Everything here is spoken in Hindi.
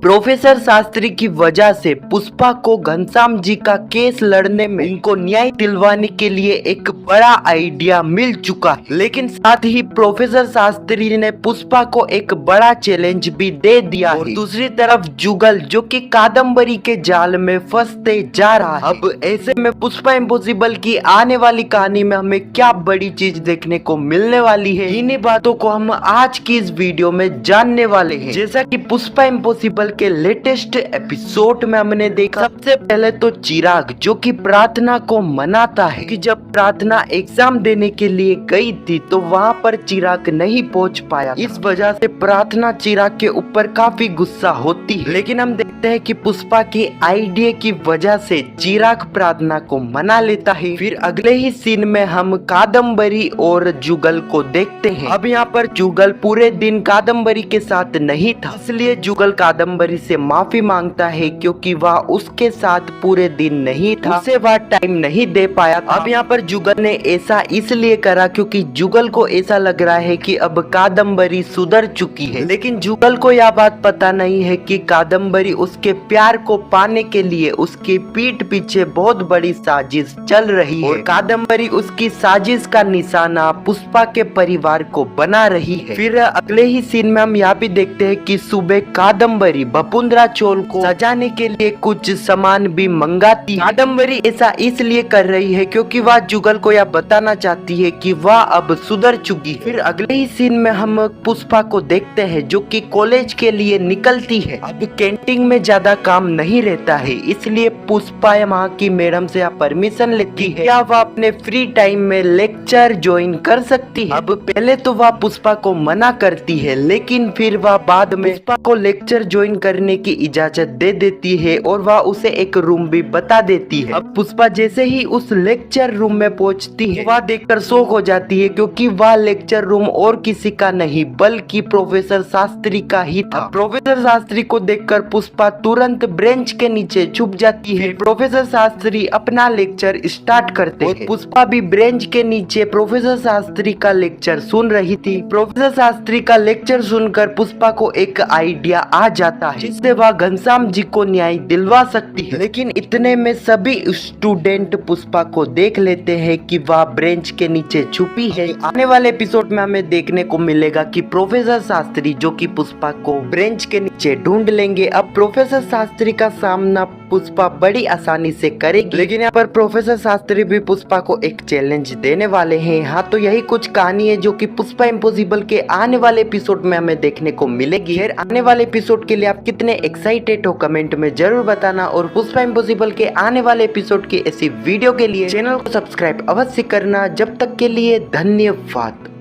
प्रोफेसर शास्त्री की वजह से पुष्पा को घनश्याम जी का केस लड़ने में उनको न्याय दिलवाने के लिए एक बड़ा आइडिया मिल चुका है। लेकिन साथ ही प्रोफेसर शास्त्री ने पुष्पा को एक बड़ा चैलेंज भी दे दिया है। दूसरी तरफ जुगल जो कि कादम्बरी के जाल में फंसते जा रहा है। अब ऐसे में पुष्पा इम्पॉसिबल की आने वाली कहानी में हमें क्या बड़ी चीज देखने को मिलने वाली है, इन्हीं बातों को हम आज की इस वीडियो में जानने वाले हैं। जैसा कि पुष्पा इम्पॉसिबल के लेटेस्ट एपिसोड में हमने देखा, सबसे पहले तो चिराग जो कि प्रार्थना को मनाता है कि जब प्रार्थना एग्जाम देने के लिए गई थी तो वहाँ पर चिराग नहीं पहुँच पाया। इस वजह से प्रार्थना चिराग के ऊपर काफी गुस्सा होती है। लेकिन हम देखते हैं कि पुष्पा की आइडिया की वजह से चिराग प्रार्थना को मना लेता है। फिर अगले ही सीन में हम कादम्बरी और जुगल को देखते हैं। अब यहाँ पर जुगल पूरे दिन कादम्बरी के साथ नहीं था, इसलिए जुगल कादम्बरी से माफी मांगता है क्योंकि वह उसके साथ पूरे दिन नहीं था, उसे वह टाइम नहीं दे पाया था। अब यहाँ पर जुगल ने ऐसा इसलिए करा क्योंकि जुगल को ऐसा लग रहा है कि अब कादम्बरी सुधर चुकी है। लेकिन जुगल को यह बात पता नहीं है कि कादम्बरी उसके प्यार को पाने के लिए उसकी पीठ पीछे बहुत बड़ी साजिश चल रही है और कादम्बरी उसकी साजिश का निशाना पुष्पा के परिवार को बना रही है। फिर अगले ही सीन में हम यहाँ भी देखते हैं कि सुबह कादम्बरी बपुंद्रा चोल को सजाने के लिए कुछ सामान भी मंगाती है। कादम्बरी ऐसा इसलिए कर रही है क्योंकि वह जुगल को यह बताना चाहती है कि वह अब सुधर चुकी है। फिर अगले ही सीन में हम पुष्पा को देखते हैं जो कि कॉलेज के लिए निकलती है। अब कैंटीन में ज्यादा काम नहीं रहता है, इसलिए पुष्पा वहाँ की मैडम से परमिशन लेती है या वह अपने फ्री टाइम में लेक्चर ज्वाइन कर सकती है। अब पहले तो वह पुष्पा को मना करती है, लेकिन फिर वह बाद में पुष्पा को लेक्चर ज्वाइन करने की इजाजत दे देती है और वह उसे एक रूम भी बता देती है। अब पुष्पा जैसे ही उस लेक्चर रूम में पहुंचती है, वह देखकर शॉक हो जाती है क्योंकि वह लेक्चर रूम और किसी का नहीं बल्कि प्रोफेसर शास्त्री का ही था। प्रोफेसर शास्त्री को देखकर पुष्पा तुरंत ब्रेंच के नीचे छुप जाती है। प्रोफेसर शास्त्री अपना लेक्चर स्टार्ट करते हैं। पुष्पा भी ब्रेंच के नीचे प्रोफेसर शास्त्री का लेक्चर सुन रही थी। प्रोफेसर शास्त्री का लेक्चर सुनकर पुष्पा को एक आइडिया आ जाता है जिससे वह घनश्याम जी को न्याय दिलवा सकती है। लेकिन इतने में सभी स्टूडेंट पुष्पा को देख लेते हैं कि वह ब्रेंच के नीचे छुपी है। आने वाले एपिसोड में हमें देखने को मिलेगा कि प्रोफेसर शास्त्री जो कि पुष्पा को ब्रेंच के नीचे ढूंढ लेंगे। अब प्रोफेसर शास्त्री का सामना पुष्पा बड़ी आसानी से करेगी, लेकिन यहाँ पर प्रोफेसर शास्त्री भी पुष्पा को एक चैलेंज देने वाले हैं। हाँ, तो यही कुछ कहानी है जो कि पुष्पा इम्पॉसिबल के आने वाले एपिसोड में हमें देखने को मिलेगी। फिर आने वाले एपिसोड के लिए आप कितने एक्साइटेड हो कमेंट में जरूर बताना और पुष्पा इम्पॉसिबल के आने वाले एपिसोड की ऐसी वीडियो के लिए चैनल को सब्सक्राइब अवश्य करना। जब तक के लिए धन्यवाद।